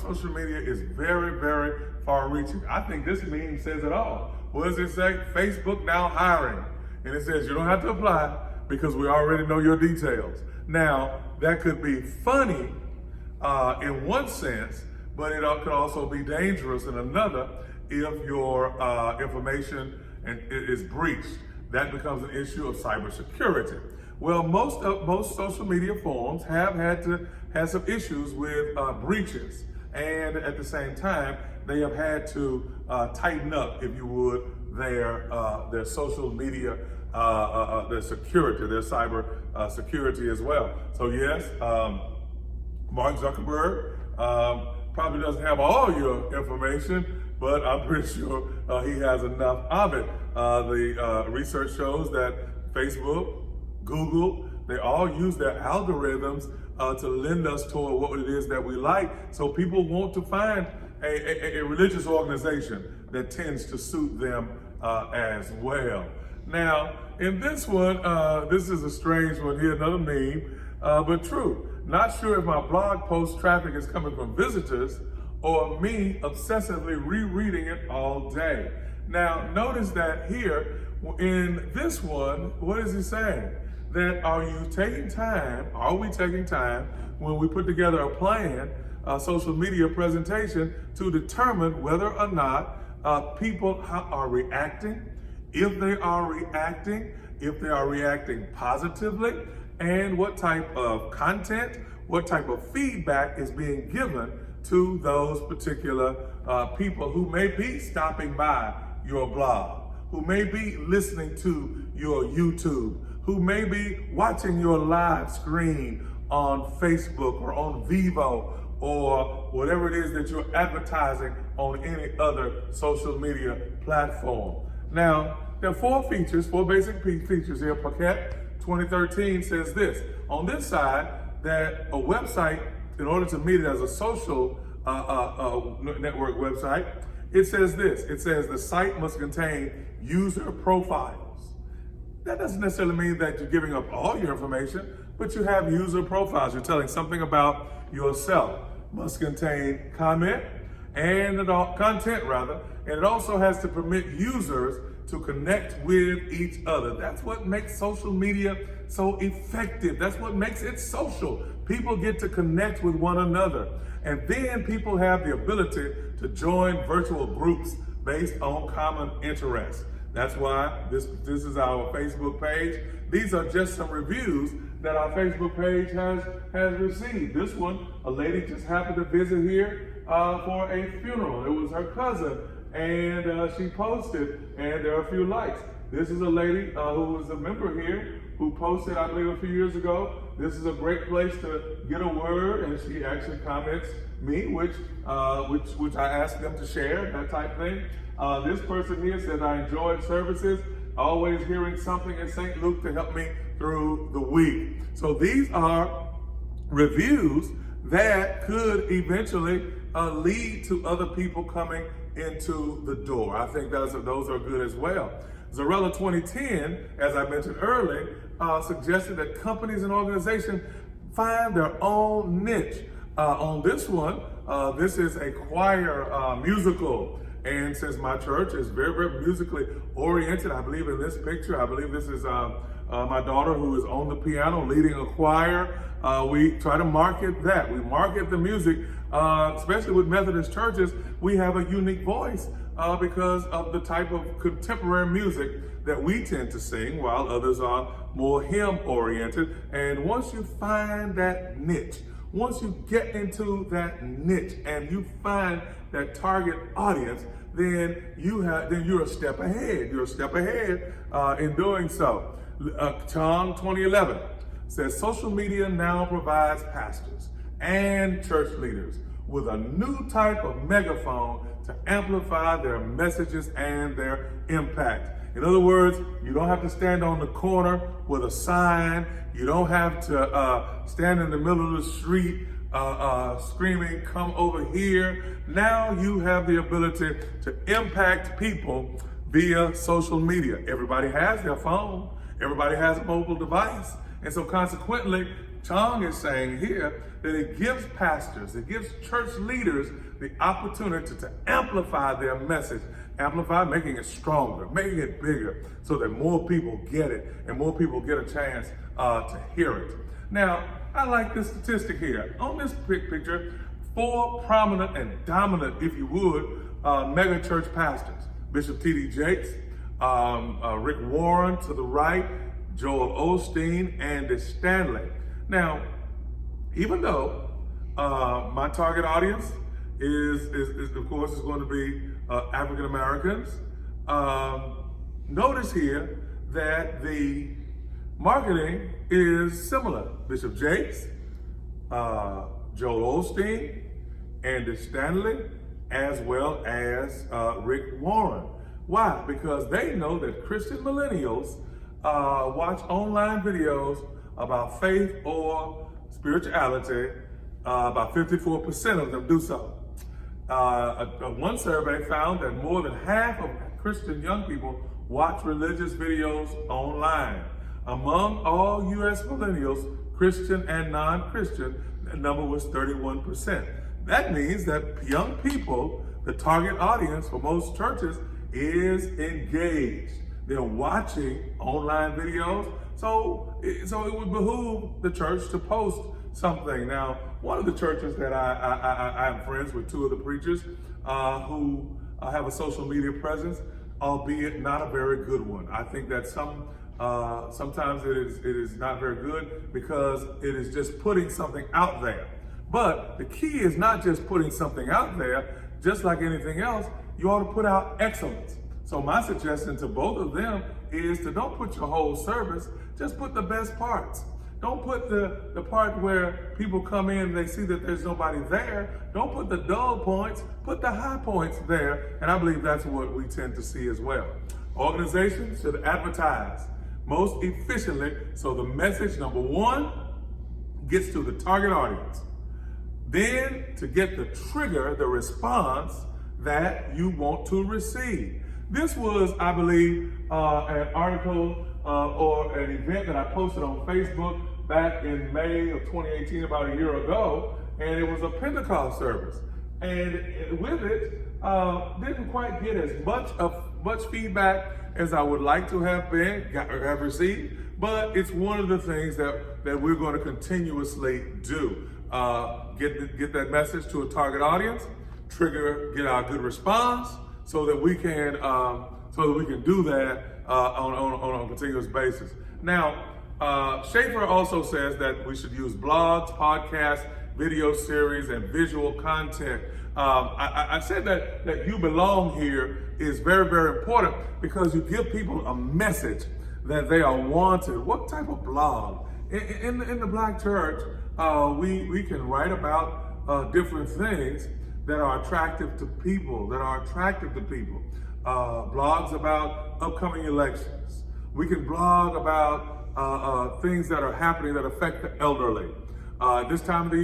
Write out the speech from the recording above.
social media is very, very far-reaching. I think this meme says it all. What does it say? Facebook now hiring. And it says you don't have to apply because we already know your details. Now, that could be funny in one sense, but it could also be dangerous in another if your information is breached. That becomes an issue of cybersecurity. Well, most social media forums have had some issues with breaches, and at the same time, they have had to tighten up, if you would, their social media, their security, their cyber security as well. So yes, Mark Zuckerberg probably doesn't have all your information, but I'm pretty sure he has enough of it. The research shows that Facebook, Google, they all use their algorithms to lend us toward what it is that we like. So people want to find a religious organization that tends to suit them as well. Now, in this one, this is a strange one here, another meme, but true. Not sure if my blog post traffic is coming from visitors or me obsessively rereading it all day. Now, notice that here in this one, what is he saying? That are we taking time when we put together a plan, a social media presentation to determine whether or not people are reacting, if they are reacting positively, and what type of content, what type of feedback is being given to those particular people who may be stopping by your blog, who may be listening to your YouTube, who may be watching your live screen on Facebook or on Vivo or whatever it is that you're advertising on any other social media platform. Now, there are four basic features here. Paquette 2013 says this. On this side, that a website, in order to meet it as a social network website, it says this. It says the site must contain user profiles. That doesn't necessarily mean that you're giving up all your information, but you have user profiles. You're telling something about yourself. Must contain content, and it also has to permit users to connect with each other. That's what makes social media so effective. That's what makes it social. People get to connect with one another. And then people have the ability to join virtual groups based on common interests. That's why this is our Facebook page. These are just some reviews that our Facebook page has received. This one, a lady just happened to visit here for a funeral. It was her cousin, and she posted, and there are a few likes. This is a lady who was a member here who posted, I believe, a few years ago. This is a great place to get a word, and she actually comments me, which I asked them to share, that type thing. This person here says, I enjoyed services, always hearing something in St. Luke to help me through the week. So these are reviews that could eventually lead to other people coming into the door. I think those are good as well. Zarella 2010, as I mentioned earlier, suggested that companies and organizations find their own niche. On this one, this is a choir musical. And since my church is very, very musically oriented, I believe in this picture, I believe this is my daughter who is on the piano leading a choir. We try to market that. We market the music, especially with Methodist churches. We have a unique voice because of the type of contemporary music that we tend to sing, while others are more hymn oriented. And once you find that niche, once you get into that niche and you find that target audience, then you're a step ahead. You're a step ahead in doing so. Chong 2011 says social media now provides pastors and church leaders with a new type of megaphone to amplify their messages and their impact. In other words, you don't have to stand on the corner with a sign. You don't have to stand in the middle of the street screaming, come over here. Now you have the ability to impact people via social media. Everybody has their phone. Everybody has a mobile device. And so consequently, Chong is saying here that it gives pastors, it gives church leaders the opportunity to amplify their message. Amplify, making it stronger, making it bigger, so that more people get it and more people get a chance to hear it. Now, I like this statistic here. On this picture, 4 prominent and dominant, if you would, mega church pastors. Bishop T.D. Jakes, Rick Warren to the right, Joel Osteen, Andy Stanley. Now, even though my target audience is of course is going to be African Americans, notice here that the marketing is similar. Bishop Jakes, Joel Osteen, Andy Stanley, as well as Rick Warren. Why? Because they know that Christian millennials watch online videos about faith or spirituality. About 54% of them do so. One survey found that more than half of Christian young people watch religious videos online. Among all U.S. millennials, Christian and non-Christian, the number was 31%. That means that young people, the target audience for most churches, is engaged. They're watching online videos, so it would behoove the church to post something. Now, one of the churches that I'm friends with, 2 of the preachers who have a social media presence, albeit not a very good one. I think that sometimes it is not very good because it is just putting something out there. But the key is not just putting something out there. Just like anything else, you ought to put out excellence. So my suggestion to both of them is to don't put your whole service, just put the best parts. Don't put the part where people come in and they see that there's nobody there. Don't put the dull points, put the high points there. And I believe that's what we tend to see as well. Organizations should advertise most efficiently so the message, number 1, gets to the target audience. Then to get the trigger, the response that you want to receive. This was, I believe, an article or an event that I posted on Facebook back in May of 2018, about a year ago, and it was a Pentecost service. And with it, didn't quite get as much feedback as I would like to have received, but it's one of the things that we're going to continuously do. Get that message to a target audience, get our good response, so that we can do that on a continuous basis. Now, Schaefer also says that we should use blogs, podcasts, video series, and visual content. I said that you belong here is very, very important because you give people a message that they are wanted. What type of blog? In the Black church, we can write about different things that are attractive to people, blogs about upcoming elections. We can blog about things that are happening that affect the elderly. This time of the year,